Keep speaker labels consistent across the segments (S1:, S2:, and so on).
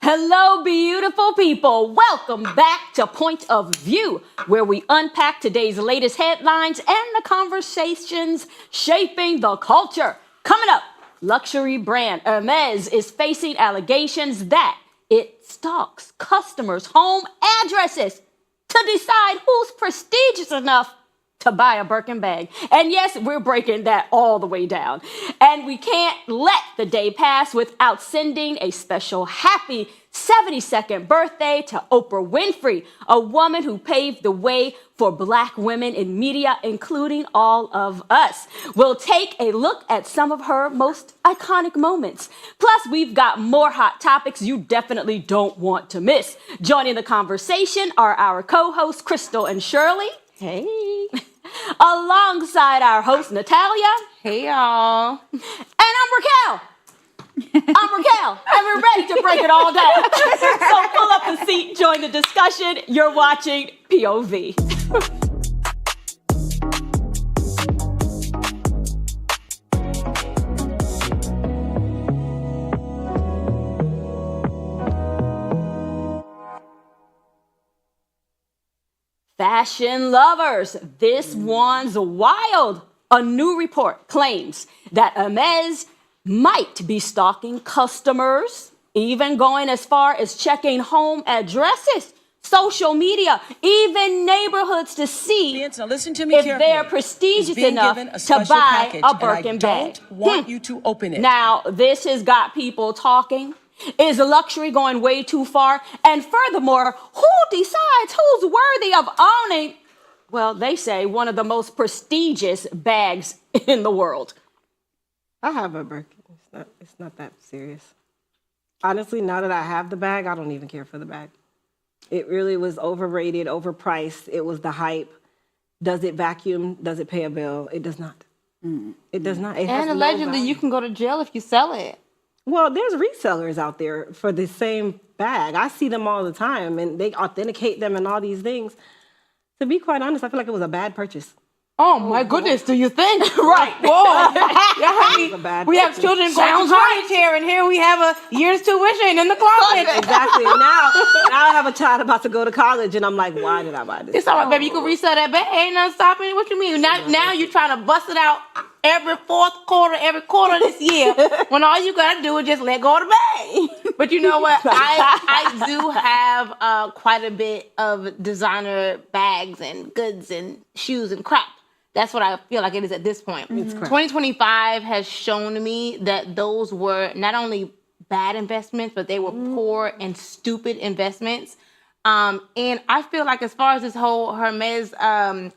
S1: Hello, beautiful people. Welcome back to Point of View, where we unpack today's latest headlines and the conversations shaping the culture. Coming up, luxury brand Hermès is facing allegations that it stalks customers' home addresses to decide who's prestigious enough to buy a Birkin bag. And yes, we're breaking that all the way down. And we can't let the day pass without sending a special happy 72nd birthday to Oprah Winfrey, a woman who paved the way for Black women in media, including all of us. We'll take a look at some of her most iconic moments. Plus, we've got more hot topics you definitely don't want to miss. Joining the conversation are our co-hosts, Crystal and Shirley.
S2: Hey.
S1: Alongside our host, Natalia.
S2: Hey, y'all.
S1: And I'm Raquel. I'm Raquel, and we're ready to break it all down. So pull up a seat, join the discussion. You're watching POV. Fashion lovers, this one's wild. A new report claims that Hermès might be stalking customers, even going as far as checking home addresses, social media, even neighborhoods to see
S3: now listen to me
S1: if
S3: carefully.
S1: they're prestigious enough to buy a Birkin bag.
S3: I don't want you to open it.
S1: Now, this has got people talking. Is luxury going way too far? And furthermore, who decides who's worthy of owning, well, they say, one of the most prestigious bags in the world?
S2: I have a Birkin. It's not that serious. Honestly, now that I have the bag, I don't even care for the bag. It really was overrated, overpriced. It was the hype. Does it vacuum? Does it pay a bill? It does not. It does not. It has
S4: And
S2: no
S4: allegedly,
S2: value.
S4: you can go to jail if you sell it.
S2: Well, there's resellers out there for the same bag. I see them all the time, and they authenticate them and all these things. To be quite honest, I feel like it was a bad purchase.
S4: Oh my goodness, do you think?
S1: Right.
S4: Whoa. We have children going to college here, and here we have a year's tuition in the closet.
S2: Exactly. Now I have a child about to go to college, and I'm like, why did I buy this?
S4: It's all right, baby. You can resell that bag. Ain't nothing stopping it. What you mean? Now you're trying to bust it out every fourth quarter, every quarter this year, when all you got to do is just let go of the bag. But you know what? I do have quite a bit of designer bags and goods and shoes and crap. That's what I feel like it is at this point. 2025 has shown me that those were not only bad investments, but they were poor and stupid investments. And I feel like as far as this whole Hermès,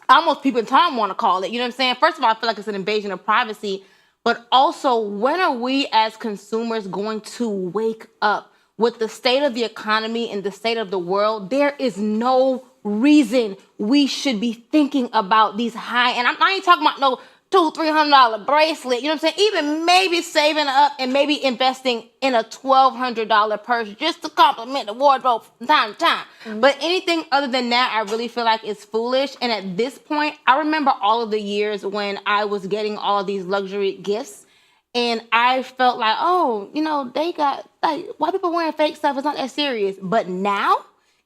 S4: almost people in time want to call it, you know what I'm saying? First of all, I feel like it's an invasion of privacy. But also, when are we as consumers going to wake up with the state of the economy and the state of the world? There is no reason we should be thinking about these high, and I ain't talking about no $200-300 bracelet, you know what I'm saying? Even maybe saving up and maybe investing in a $1,200 purse just to complement the wardrobe from time to time. But anything other than that, I really feel like it's foolish. And at this point, I remember all of the years when I was getting all these luxury gifts, and I felt like, oh, you know, they got, like, why people wearing fake stuff? It's not that serious. But now,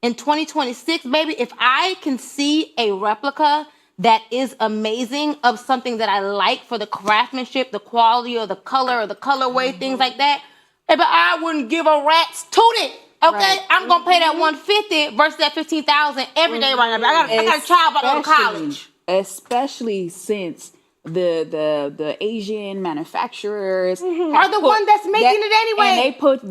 S4: in 2026, baby, if I can see a replica that is amazing of something that I like for the craftsmanship, the quality, or the color, or the colorway, things like that, baby, I wouldn't give a rat's tootie. Okay, right. I'm gonna pay that $150 versus that $15,000 every day right now. I got a child about to go to college.
S5: Especially since
S3: the Asian manufacturers
S4: Are the one that's making it anyway.
S3: And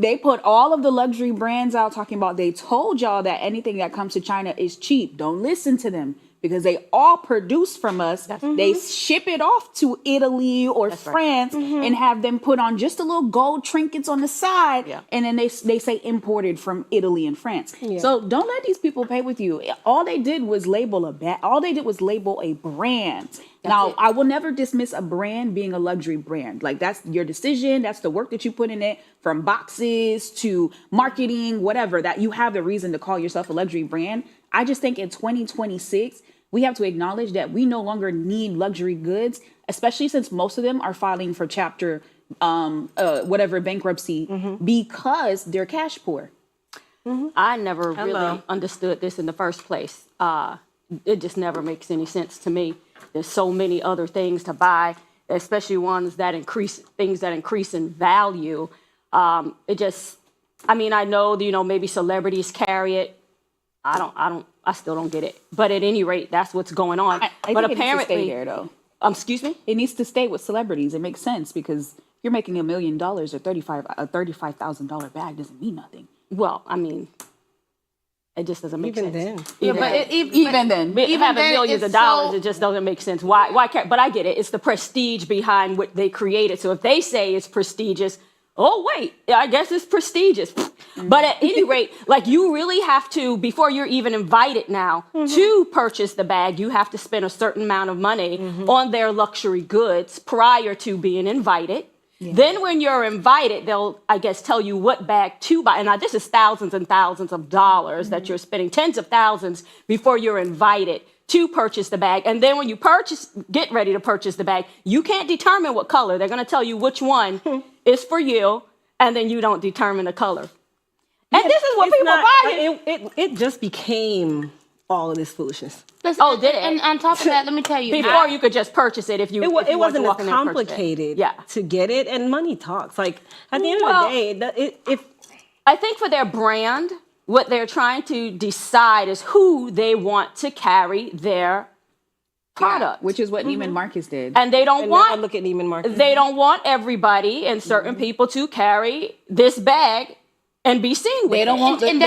S3: they put all of the luxury brands out talking about, they told y'all that anything that comes to China is cheap. Don't listen to them, because they all produce from us. They ship it off to Italy or France and have them put on just a little gold trinkets on the side. Yeah. And then they say imported from Italy and France. Yeah. So don't let these people pay with you. All they did was label a brand. I will never dismiss a brand being a luxury brand. Like, that's your decision. That's the work that you put in it, from boxes to marketing, whatever, that you have the reason to call yourself a luxury brand. I just think in 2026, we have to acknowledge that we no longer need luxury goods, especially since most of them are filing for chapter bankruptcy because they're cash poor.
S1: I never really understood this in the first place. It just never makes any sense to me. There's so many other things to buy, especially ones that increase in value. I know, maybe celebrities carry it. I still don't get it. But at any rate, that's what's going on.
S3: I
S1: but
S3: think
S1: apparently,
S3: it needs to stay there, though.
S1: Excuse me?
S3: It needs to stay with celebrities. It makes sense, because you're making $1 million, a $35,000 bag doesn't mean nothing.
S1: Well, I mean, it just doesn't make sense.
S3: Even then,
S1: having millions of dollars, it just doesn't make sense. Why can't? But I get it. It's the prestige behind what they created. So if they say it's prestigious, oh wait, I guess it's prestigious. But at any rate, like, you really have to, before you're even invited now to purchase the bag, you have to spend a certain amount of money on their luxury goods prior to being invited. Yeah. Then when you're invited, they'll, I guess, tell you what bag to buy. And now this is thousands and thousands of dollars that you're spending, tens of thousands, before you're invited to purchase the bag. And then when you get ready to purchase the bag, you can't determine what color. They're going to tell you which one is for you, and then you don't determine the color. And this is what people buy.
S2: It just became all of this foolishness.
S4: Listen, did it? And on top of that, let me tell you.
S1: Before you could just purchase it if you
S2: it wasn't
S1: as
S2: complicated to get it, and money talks. Like, at the end of the day,
S1: I think for their brand, what they're trying to decide is who they want to carry their product,
S3: which is what Neiman Marcus did.
S1: And they don't want,
S2: look at Neiman Marcus.
S1: They don't want everybody and certain people to carry this bag and be seen with.
S3: They don't want. So did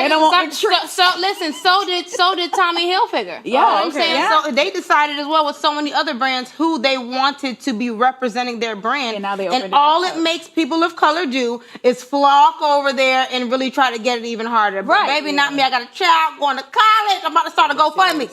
S4: Tommy Hilfiger.
S3: Yeah,
S4: I'm saying. Yeah. So they decided as well with so many other brands who they wanted to be representing their brand.
S3: And now they
S4: all it makes people of color do is flock over there and really try to get it even harder. But maybe not me. I got a child going to college. I'm about to start a GoFundMe.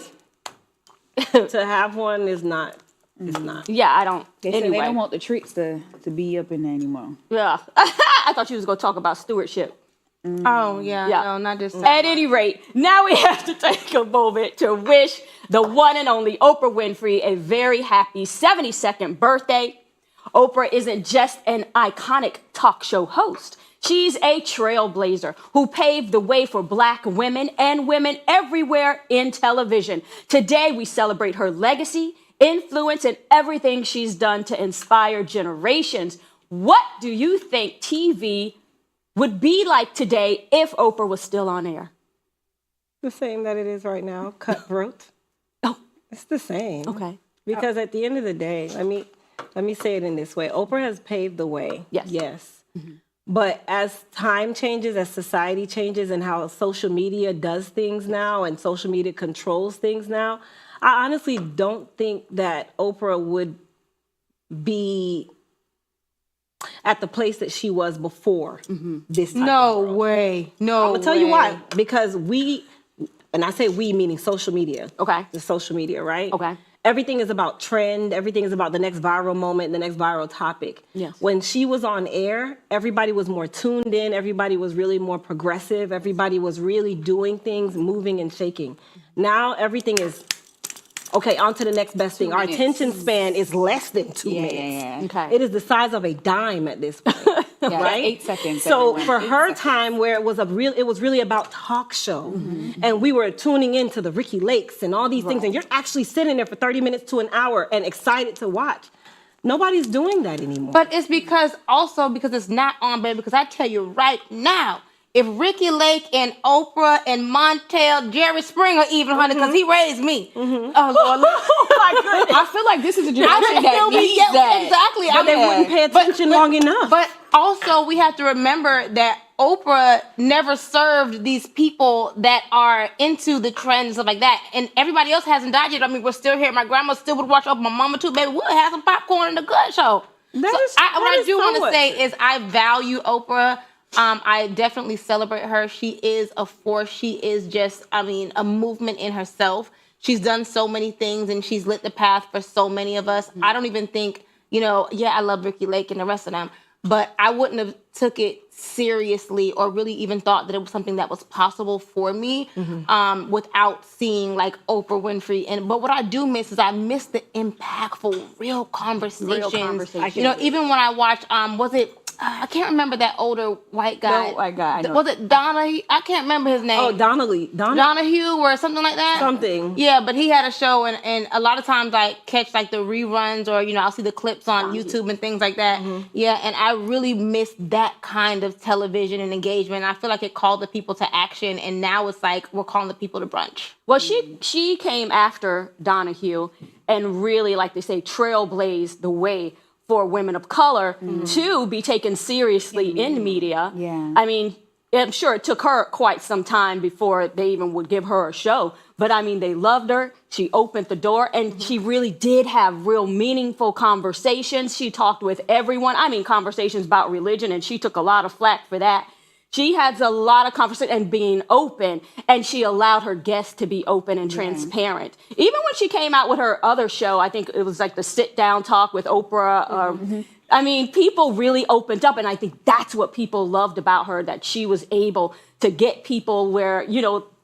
S2: To have one is not. It's not.
S1: Yeah, I don't.
S3: They don't want the treats to be up in there anymore.
S1: Yeah, I thought you was gonna talk about stewardship.
S4: Oh, yeah. No, not just that.
S1: At any rate, now we have to take a moment to wish the one and only Oprah Winfrey a very happy 72nd birthday. Oprah isn't just an iconic talk show host. She's a trailblazer who paved the way for Black women and women everywhere in television. Today, we celebrate her legacy, influence, and everything she's done to inspire generations. What do you think TV would be like today if Oprah was still on air?
S2: The same that it is right now, cutthroat. It's the same.
S1: Okay.
S2: Because at the end of the day, let me say it in this way. Oprah has paved the way. Yes. Mm-hmm. But as time changes, as society changes, and how social media does things now and social media controls things now, I honestly don't think that Oprah would be at the place that she was before this time.
S4: No way.
S2: I'm going to tell you why. Because and I say we meaning social media.
S1: Okay.
S2: The social media, right?
S1: Okay.
S2: Everything is about trend. Everything is about the next viral moment, the next viral topic.
S1: Yes.
S2: When she was on air, everybody was more tuned in. Everybody was really more progressive. Everybody was really doing things, moving and shaking. Now everything is, okay, on to the next best thing. Our attention span is less than 2 minutes.
S3: Yeah.
S1: Okay.
S2: It is the size of a dime at this point. Right?
S3: 8 seconds.
S2: So for her time, where it was really about talk show, and we were tuning into the Ricky Lakes and all these things, and you're actually sitting there for 30 minutes to an hour and excited to watch. Nobody's doing that anymore.
S4: But it's because it's not on, baby. Because I tell you right now, if Ricky Lake and Oprah and Montel, Jerry Springer even, honey, because he raised me. Oh, Lord.
S1: Oh my goodness.
S3: I feel like this is a generation that
S4: Still be-
S3: needs
S4: yeah,
S3: that.
S4: exactly.
S2: But they wouldn't pay attention long enough.
S4: But also, we have to remember that Oprah never served these people that are into the trends and stuff like that. And everybody else hasn't died yet. I mean, we're still here. My grandma still would watch Oprah. My mama too. Baby, we'll have some popcorn in the good show. What I do want to say is I value Oprah. I definitely celebrate her. She is a force. She is just, I mean, a movement in herself. She's done so many things and she's lit the path for so many of us. I don't even think, I love Ricky Lake and the rest of them, but I wouldn't have took it seriously or really even thought that it was something that was possible for me without seeing like Oprah Winfrey. But what I do miss is I miss the impactful, real conversations. Even when I watched, I can't remember that older white guy.
S3: No, white guy. I know.
S4: Was it Donahue? I can't remember his name.
S2: Oh,
S4: Donahue or something like that?
S2: Something.
S4: Yeah, but he had a show, and a lot of times I catch like the reruns or, I'll see the clips on YouTube and things like that. Yeah, and I really miss that kind of television and engagement. I feel like it called the people to action, and now it's like we're calling the people to brunch.
S1: Well, she came after Donahue and really, like they say, trailblazed the way for women of color to be taken seriously in media.
S3: Yeah.
S1: I mean, I'm sure it took her quite some time before they even would give her a show. But I mean, they loved her. She opened the door and she really did have real meaningful conversations. She talked with everyone. I mean, conversations about religion, and she took a lot of flack for that. She has a lot of conversation and being open, and she allowed her guests to be open and transparent. Even when she came out with her other show, I think it was like the sit down talk with Oprah. I mean, people really opened up, and I think that's what people loved about her, that she was able to get people where,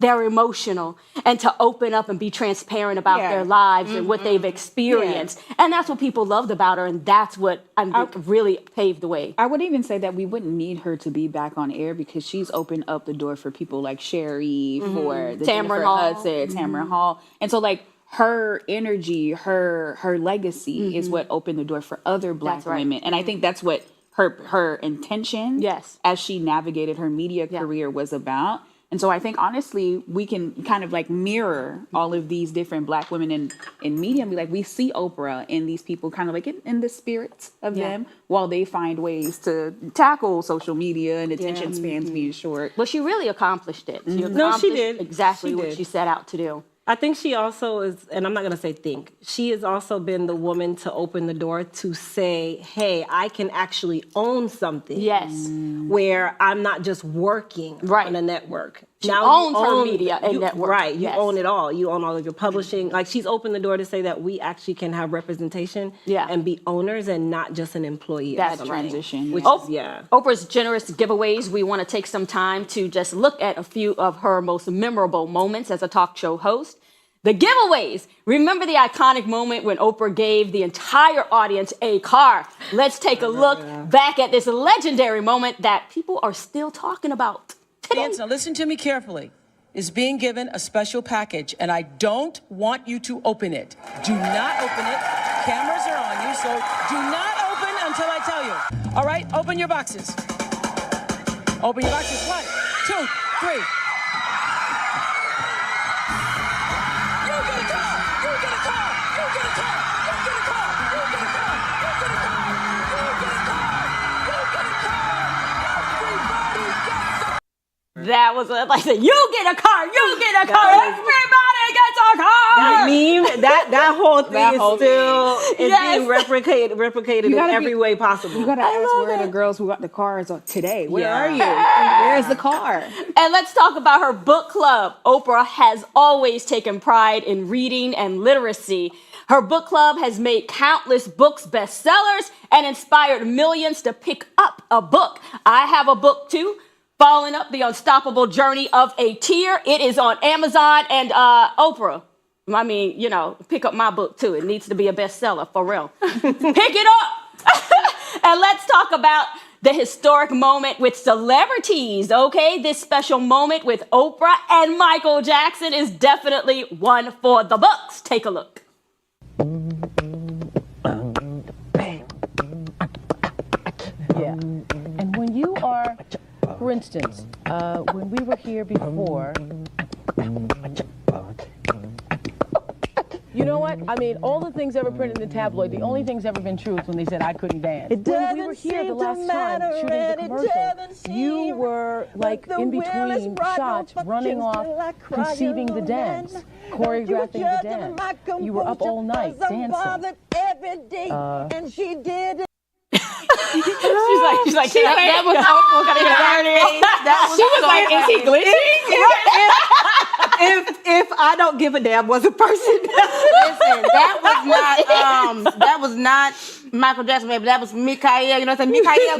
S1: they're emotional and to open up and be transparent about their lives and what they've experienced. And that's what people loved about her, and that's what I think really paved the way.
S3: I would even say that we wouldn't need her to be back on air because she's opened up the door for people like Sherry, for the Jennifer Hudson, Tamron Hall. And so like her energy, her legacy is what opened the door for other Black women. And I think that's what her intention as she navigated her media career was about. And so I think, honestly, we can kind of like mirror all of these different Black women in media and be like, we see Oprah and these people kind of like in the spirit of them while they find ways to tackle social media and attention spans being short.
S1: Well, she really accomplished it.
S2: She did.
S1: Exactly what she set out to do.
S2: I think she also is, and I'm not going to say think, she has also been the woman to open the door to say, hey, I can actually own something.
S1: Yes.
S2: Where I'm not just working on a network.
S1: She owns her media and network.
S2: Right. You own it all. You own all of your publishing. Like, she's opened the door to say that we actually can have representation and be owners and not just an employee.
S3: That's transition.
S2: Which
S1: Oprah's generous giveaways. We want to take some time to just look at a few of her most memorable moments as a talk show host. The giveaways. Remember the iconic moment when Oprah gave the entire audience a car. Let's take a look back at this legendary moment that people are still talking about today.
S5: Now listen to me carefully. Is being given a special package, and I don't want you to open it. Do not open it. Cameras are on you, so do not open until I tell you. All right, open your boxes. Open your boxes. 1, 2, 3.
S1: That was like, you get a car, you get a car, everybody gets a car.
S2: That meme, that whole thing is still being replicated in every way possible.
S3: You gotta ask where the girls who got the cars are today. Where are you? Where's the car?
S1: And let's talk about her book club. Oprah has always taken pride in reading and literacy. Her book club has made countless books bestsellers and inspired millions to pick up a book. I have a book too, Following Up the Unstoppable Journey of a Tear. It is on Amazon, and Oprah, I mean, pick up my book too. It needs to be a bestseller, for real. Pick it up. And let's talk about the historic moment with celebrities, okay? This special moment with Oprah and Michael Jackson is definitely one for the books. Take a look.
S5: Yeah. And when you are For instance, when we were here before, you know what? I mean, all the things ever printed in the tabloid, the only thing's ever been true is when they said I couldn't dance. When we were here the last time shooting the commercial, you were like in between shots, running off, conceiving the dance, choreographing the dance. You were up all night dancing.
S2: And she did.
S1: she's like,
S4: That was awful.
S1: she was like, is he glitching?
S2: If I don't give a damn was a person.
S4: Listen, that was not Michael Jackson, baby. That was Mikael. You know what I'm saying? Mikael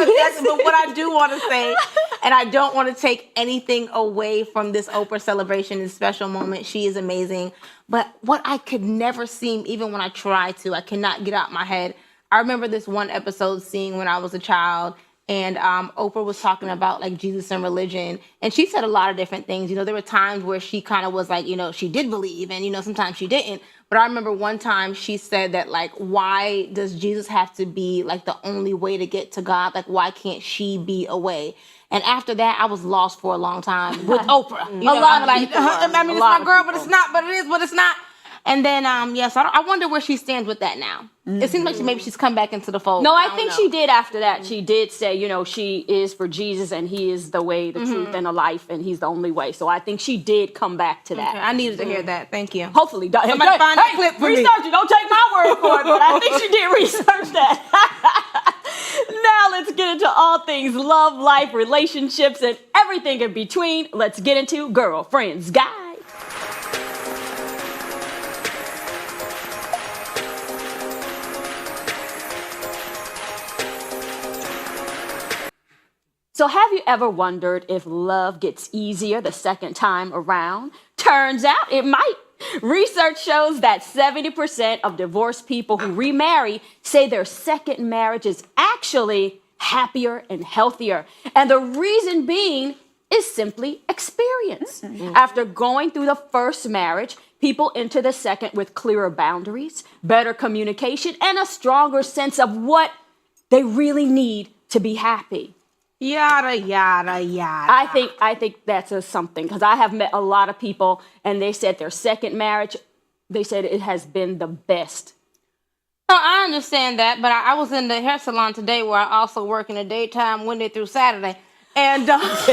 S4: Jackson. But what I do want to say, and I don't want to take anything away from this Oprah celebration, this special moment. She is amazing. But what I could never seem, even when I try to, I cannot get out my head. I remember this one episode seeing when I was a child, and Oprah was talking about like Jesus and religion, and she said a lot of different things. You know, there were times where she kind of was like, you know, she did believe, and you know, sometimes she didn't. But I remember one time she said that like, why does Jesus have to be like the only way to get to God? Like, why can't she be a way? And after that, I was lost for a long time with Oprah. You know,
S1: a lot of
S4: like,
S1: people.
S4: I mean, it's my girl, but it's not. But it is, but it's not. And then, so I wonder where she stands with that now. Mm-hmm. It seems like maybe she's come back into the fold.
S1: No, I think she did after that. She did say, you know, she is for Jesus and he is the way, the truth, and the life, and he's the only way. So I think she did come back to that.
S4: Okay, I needed to hear that. Thank you.
S1: Hopefully.
S4: Somebody find that clip for me.
S1: Research it. Don't take my word for it, but I think she did research that. Now let's get into all things love, life, relationships, and everything in between. Let's get into Girlfriend's Guide. So have you ever wondered if love gets easier the second time around? Turns out it might. Research shows that 70% of divorced people who remarry say their second marriage is actually happier and healthier. And the reason being is simply experience. Mm-hmm. After going through the first marriage, people enter the second with clearer boundaries, better communication, and a stronger sense of what they really need to be happy.
S4: Yada, yada, yada.
S1: I think that's something, because I have met a lot of people and they said their second marriage, they said it has been the best.
S4: No, I understand that, but I was in the hair salon today where I also work in the daytime, Monday through Saturday. And right.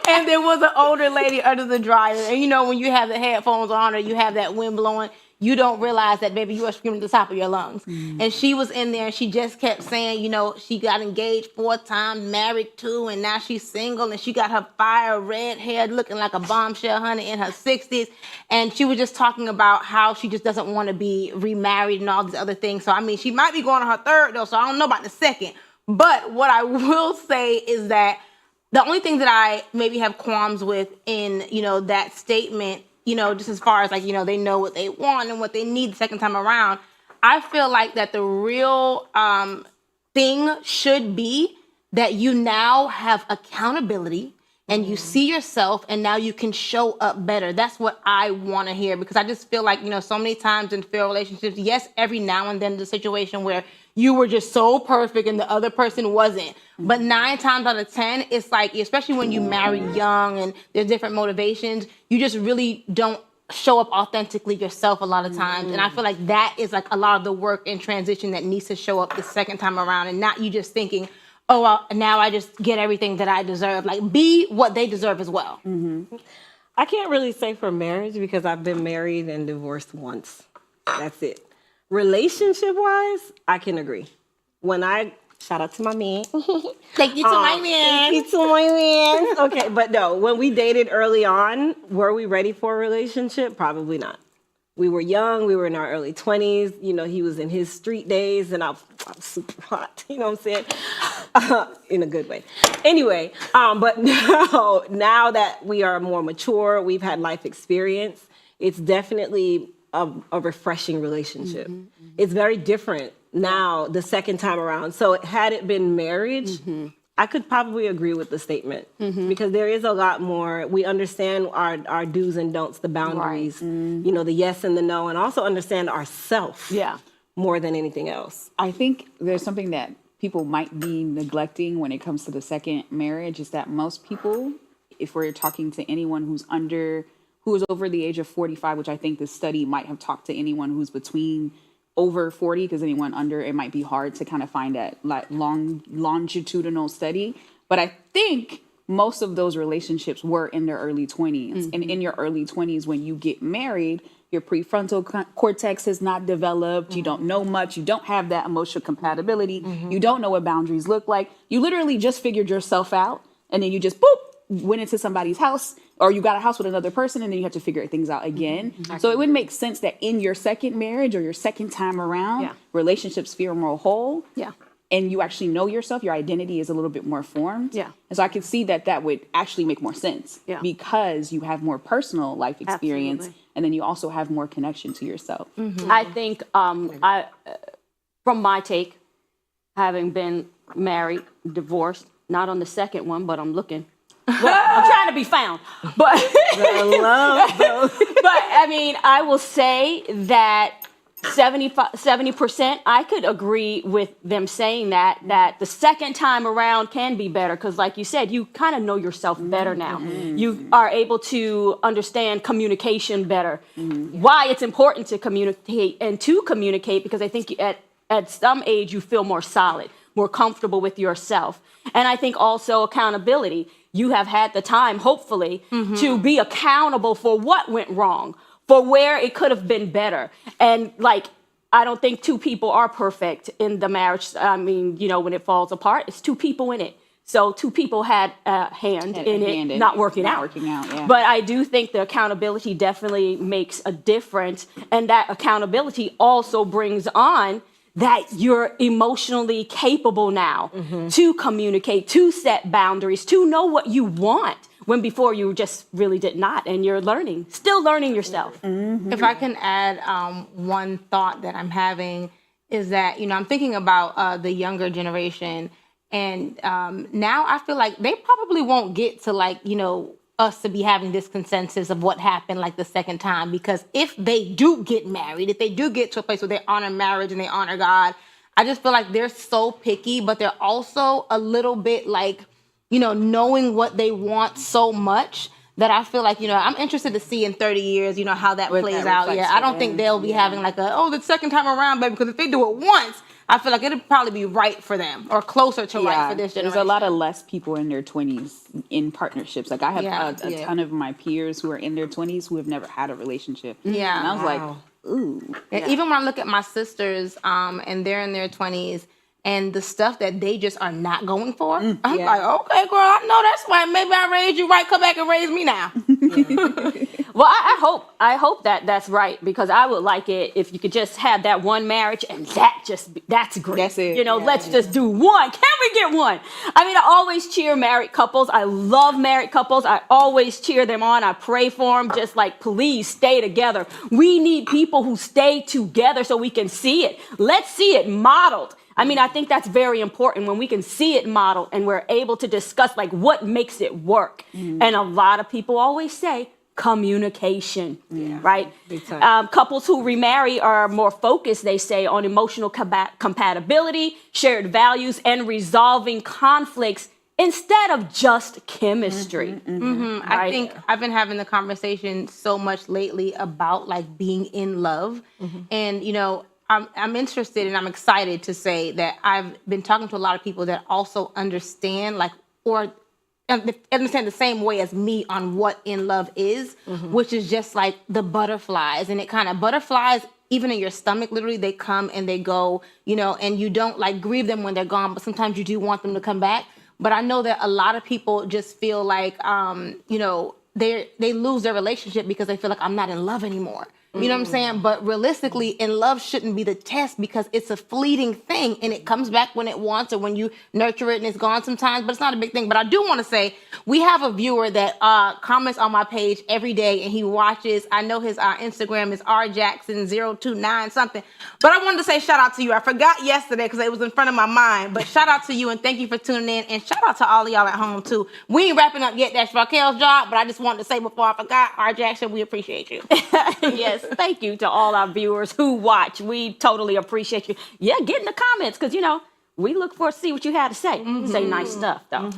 S4: And there was an older lady under the dryer. And you know, when you have the headphones on or you have that wind blowing, you don't realize that, baby, you are screaming at the top of your lungs. Mm. And she was in there and she just kept saying, you know, she got engaged 4 times, married 2, and now she's single. And she got her fire red hair looking like a bombshell honey in her 60s. And she was just talking about how she just doesn't want to be remarried and all these other things. So, I mean, she might be going on her 3rd, though, so I don't know about the 2nd. But what I will say is that the only thing that I maybe have qualms with in, you know, that statement, you know, just as far as like, you know, they know what they want and what they need the second time around, I feel like that the real thing should be that you now have accountability and you see yourself and now you can show up better. That's what I want to hear, because I just feel like, you know, so many times in failed relationships, yes, every now and then the situation where you were just so perfect and the other person wasn't. But 9 times out of 10, it's like, especially when you marry young and there's different motivations, you just really don't show up authentically yourself a lot of times. And I feel like that is like a lot of the work and transition that needs to show up the second time around, and not you just thinking, oh, well, now I just get everything that I deserve. Like, be what they deserve as well.
S2: Mm-hmm. I can't really say for marriage because I've been married and divorced once. That's it. Relationship-wise, I can agree. Shout out to my man.
S4: Thank you to my man.
S2: Thank you to my man. Okay, but no, when we dated early on, were we ready for a relationship? Probably not. We were young. We were in our early 20s. You know, he was in his street days, and I'm super hot. You know what I'm saying? In a good way. Anyway, but now that we are more mature, we've had life experience, it's definitely a refreshing relationship. Mm-hmm, mm-hmm. It's very different now the second time around. So had it been marriage, mm-hmm. I could probably agree with the statement, mm-hmm. because there is a lot more. We understand our do's and don'ts, the boundaries, right. Mm-hmm. you know, the yes and the no, and also understand ourselves more than anything else.
S3: I think there's something that people might be neglecting when it comes to the second marriage is that most people, if we're talking to anyone who is over the age of 45, which I think this study might have talked to anyone who's between over 40, because anyone under, it might be hard to kind of find that like longitudinal study. But I think most of those relationships were in their early 20s. And in your early 20s, when you get married, your prefrontal cortex has not developed. You don't know much. You don't have that emotional compatibility. You don't know what boundaries look like. You literally just figured yourself out, and then you just went into somebody's house, or you got a house with another person, and then you have to figure things out again. So it would make sense that in your second marriage or your second time around, relationships feel more whole. And you actually know yourself, your identity is a little bit more formed. And so I could see that would actually make more sense because you have more personal life experience.
S1: Absolutely.
S3: And then you also have more connection to yourself.
S1: I think from my take, having been married, divorced, not on the second one, but I'm looking. Well, I'm trying to be found. But I mean, I will say that 70%, I could agree with them saying that the second time around can be better because, like you said, you kind of know yourself better now. You are able to understand communication better. Why it's important to communicate because I think at some age you feel more solid, more comfortable with yourself. And I think also accountability. You have had the time, hopefully, to be accountable for what went wrong, for where it could have been better. And like, I don't think two people are perfect in the marriage. I mean, you know, when it falls apart, it's two people in it. So two people had a hand in it not working out. But I do think the accountability definitely makes a difference. And that accountability also brings on that you're emotionally capable now to communicate, to set boundaries, to know what you want. When before you just really did not, and you're still learning yourself.
S4: If I can add one thought that I'm having is that, you know, I'm thinking about the younger generation, and now I feel like they probably won't get to like, you know, us to be having this consensus of what happened like the second time, because if they do get married, if they do get to a place where they honor marriage and they honor God, I just feel like they're so picky, but they're also a little bit like, you know, knowing what they want so much that I feel like, you know, I'm interested to see in 30 years, you know, how that plays out. Yeah, I don't think they'll be having like the second time around, baby, because if they do it once, I feel like it'll probably be right for them or closer to right for this generation.
S3: There's a lot of less people in their 20s in partnerships. Like I have a ton of my peers who are in their 20s who have never had a relationship. Yeah. And I was like, ooh.
S4: Yeah. Even when I look at my sisters and they're in their 20s, and the stuff that they just are not going for, I'm like, okay, girl, I know that's why. Maybe I raised you right. Come back and raise me now.
S1: Well, I hope that's right, because I would like it if you could just have that one marriage and that's great.
S3: That's it.
S1: You know, let's just do one. Can we get one? I mean, I always cheer married couples. I love married couples. I always cheer them on. I pray for them. Just like, please stay together. We need people who stay together so we can see it. Let's see it modeled. I mean, I think that's very important when we can see it modeled and we're able to discuss like what makes it work. And a lot of people always say communication, right? Couples who remarry are more focused, they say, on emotional compatibility, shared values, and resolving conflicts instead of just chemistry. Right?
S4: I think I've been having the conversation so much lately about like being in love. And, you know, I'm interested and I'm excited to say that I've been talking to a lot of people that also understand like, or understand the same way as me on what in love is, which is just like the butterflies. And it kind of butterflies, even in your stomach, literally, they come and they go, you know, and you don't like grieve them when they're gone, but sometimes you do want them to come back. But I know that a lot of people just feel like, you know, they lose their relationship because they feel like I'm not in love anymore. You know what I'm saying? But realistically, in love shouldn't be the test because it's a fleeting thing and it comes back when it wants or when you nurture it and it's gone sometimes, but it's not a big thing. But I do want to say we have a viewer that comments on my page every day and he watches. I know his Instagram is rjackson029 something. But I wanted to say shout out to you. I forgot yesterday because it was in front of my mind. But shout out to you and thank you for tuning in. And shout out to all of y'all at home too. We ain't wrapping up yet. That's Raquel's job. But I just wanted to say before I forgot, Jackson, we appreciate you.
S1: Yes. Thank you to all our viewers who watch. We totally appreciate you. Yeah, get in the comments because, you know, We look forward to see what you had to say. Say nice stuff, though.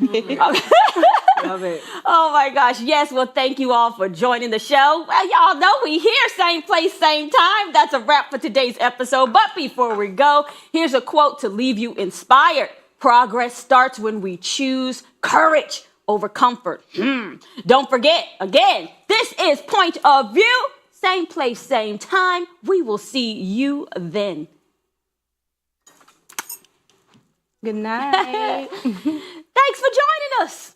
S2: Love it.
S1: Oh my gosh. Yes. Well, thank you all for joining the show. Well, y'all know we here, same place, same time. That's a wrap for today's episode. But before we go, here's a quote to leave you inspired. Progress starts when we choose courage over comfort. Don't forget, again, this is Point of View. Same place, same time. We will see you then.
S4: Good night.
S1: Thanks for joining us.